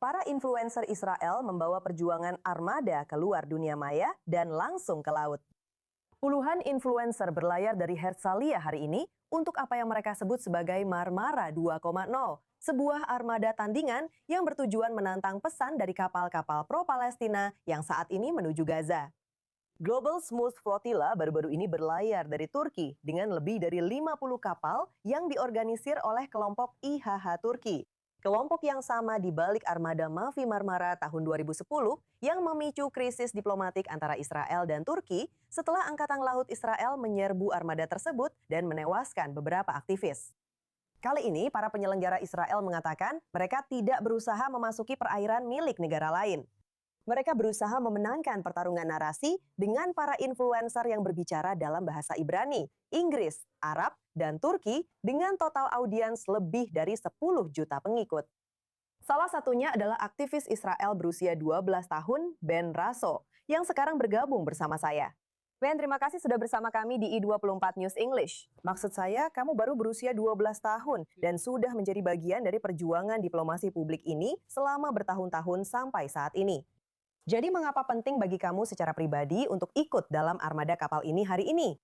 Para influencer Israel membawa perjuangan armada keluar dunia maya dan langsung ke laut. Puluhan influencer berlayar dari Herzliya hari ini untuk apa yang mereka sebut sebagai Marmara 2.0, sebuah armada tandingan yang bertujuan menantang pesan dari kapal-kapal pro-Palestina yang saat ini menuju Gaza. Global Smooth Flotilla baru-baru ini berlayar dari Turki dengan lebih dari 50 kapal yang diorganisir oleh kelompok IHH Turki. Kelompok yang sama di balik armada Mavi Marmara tahun 2010 yang memicu krisis diplomatik antara Israel dan Turki setelah Angkatan Laut Israel menyerbu armada tersebut dan menewaskan beberapa aktivis. Kali ini, para penyelenggara Israel mengatakan mereka tidak berusaha memasuki perairan milik negara lain. Mereka berusaha memenangkan pertarungan narasi dengan para influencer yang berbicara dalam bahasa Ibrani, Inggris, Arab, dan Turki dengan total audiens lebih dari 10 juta pengikut. Salah satunya adalah aktivis Israel berusia 12 tahun, Ben Raso, yang sekarang bergabung bersama saya. Ben, terima kasih sudah bersama kami di I24 News English. Maksud saya, kamu baru berusia 12 tahun dan sudah menjadi bagian dari perjuangan diplomasi publik ini selama bertahun-tahun sampai saat ini. Jadi mengapa penting bagi kamu secara pribadi untuk ikut dalam armada kapal ini hari ini?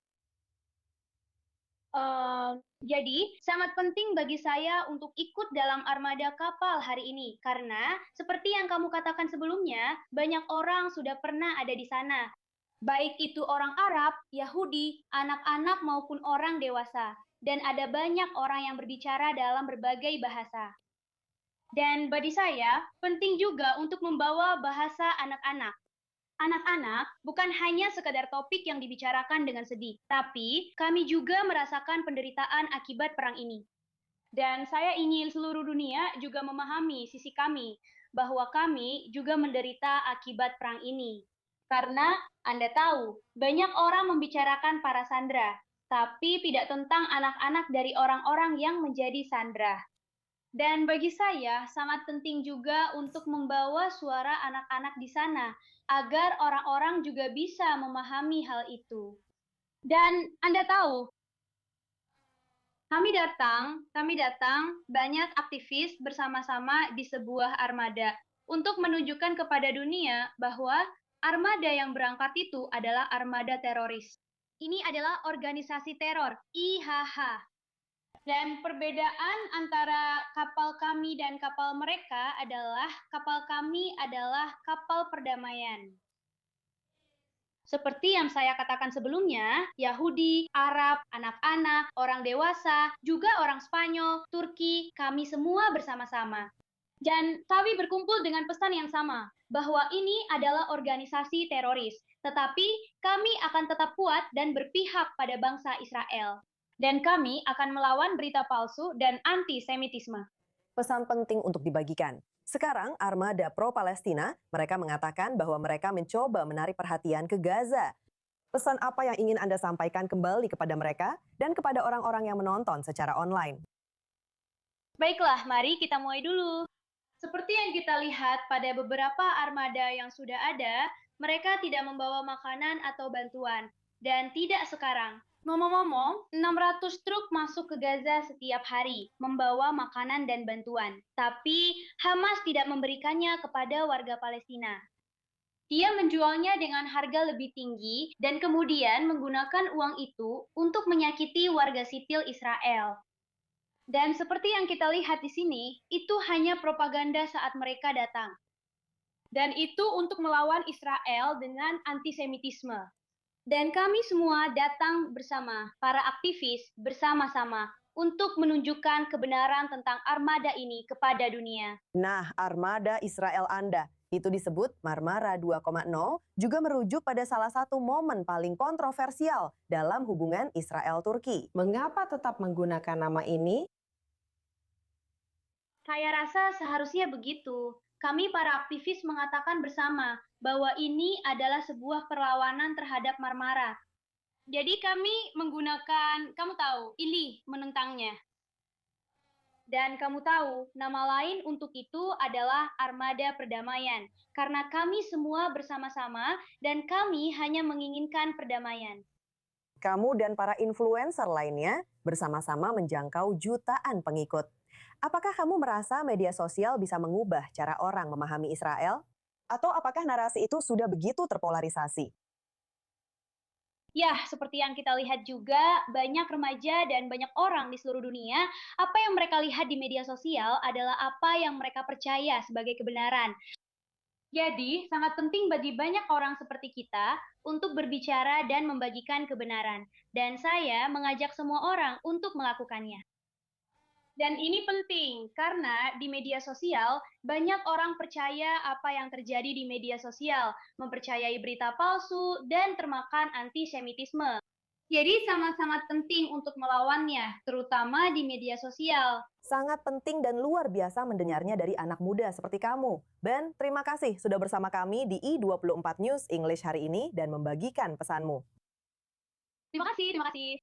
Jadi sangat penting bagi saya untuk ikut dalam armada kapal hari ini karena seperti yang kamu katakan sebelumnya, banyak orang sudah pernah ada di sana. Baik itu orang Arab, Yahudi, anak-anak maupun orang dewasa. Dan ada banyak orang yang berbicara dalam berbagai bahasa. Dan bagi saya, penting juga untuk membawa bahasa anak-anak. Anak-anak bukan hanya sekadar topik yang dibicarakan dengan sedih, tapi kami juga merasakan penderitaan akibat perang ini. Dan saya ingin seluruh dunia juga memahami sisi kami, bahwa kami juga menderita akibat perang ini. Karena Anda tahu, banyak orang membicarakan para sandera, tapi tidak tentang anak-anak dari orang-orang yang menjadi sandera. Dan bagi saya, sangat penting juga untuk membawa suara anak-anak di sana, agar orang-orang juga bisa memahami hal itu. Dan Anda tahu, kami datang banyak aktivis bersama-sama di sebuah armada untuk menunjukkan kepada dunia bahwa armada yang berangkat itu adalah armada teroris. Ini adalah organisasi teror, IHH. Dan perbedaan antara kapal kami dan kapal mereka adalah kapal kami adalah kapal perdamaian. Seperti yang saya katakan sebelumnya, Yahudi, Arab, anak-anak, orang dewasa, juga orang Spanyol, Turki, kami semua bersama-sama. Dan kami berkumpul dengan pesan yang sama, bahwa ini adalah organisasi teroris, tetapi kami akan tetap kuat dan berpihak pada bangsa Israel. Dan kami akan melawan berita palsu dan antisemitisme. Pesan penting untuk dibagikan. Sekarang, armada pro-Palestina, mereka mengatakan bahwa mereka mencoba menarik perhatian ke Gaza. Pesan apa yang ingin Anda sampaikan kembali kepada mereka dan kepada orang-orang yang menonton secara online? Baiklah, mari kita mulai dulu. Seperti yang kita lihat pada beberapa armada yang sudah ada, mereka tidak membawa makanan atau bantuan. Dan tidak sekarang. Ngomong-ngomong, 600 truk masuk ke Gaza setiap hari, membawa makanan dan bantuan. Tapi Hamas tidak memberikannya kepada warga Palestina. Dia menjualnya dengan harga lebih tinggi dan kemudian menggunakan uang itu untuk menyakiti warga sipil Israel. Dan seperti yang kita lihat di sini, itu hanya propaganda saat mereka datang. Dan itu untuk melawan Israel dengan antisemitisme. Dan kami semua datang bersama, para aktivis bersama-sama, untuk menunjukkan kebenaran tentang armada ini kepada dunia. Nah, armada Israel Anda, itu disebut Marmara 2.0, juga merujuk pada salah satu momen paling kontroversial dalam hubungan Israel-Turki. Mengapa tetap menggunakan nama ini? Saya rasa seharusnya begitu. Kami para aktivis mengatakan bersama bahwa ini adalah sebuah perlawanan terhadap Marmara. Jadi kami menggunakan, kamu tahu, Ili menentangnya. Dan kamu tahu, nama lain untuk itu adalah Armada Perdamaian. Karena kami semua bersama-sama dan kami hanya menginginkan perdamaian. Kamu dan para influencer lainnya bersama-sama menjangkau jutaan pengikut. Apakah kamu merasa media sosial bisa mengubah cara orang memahami Israel? Atau apakah narasi itu sudah begitu terpolarisasi? Ya, seperti yang kita lihat juga, banyak remaja dan banyak orang di seluruh dunia, apa yang mereka lihat di media sosial adalah apa yang mereka percaya sebagai kebenaran. Jadi, sangat penting bagi banyak orang seperti kita untuk berbicara dan membagikan kebenaran. Dan saya mengajak semua orang untuk melakukannya. Dan ini penting karena di media sosial banyak orang percaya apa yang terjadi di media sosial, mempercayai berita palsu, dan termakan antisemitisme. Jadi sangat-sangat penting untuk melawannya, terutama di media sosial. Sangat penting dan luar biasa mendengarnya dari anak muda seperti kamu. Ben, terima kasih sudah bersama kami di I24 News English hari ini dan membagikan pesanmu. Terima kasih, terima kasih.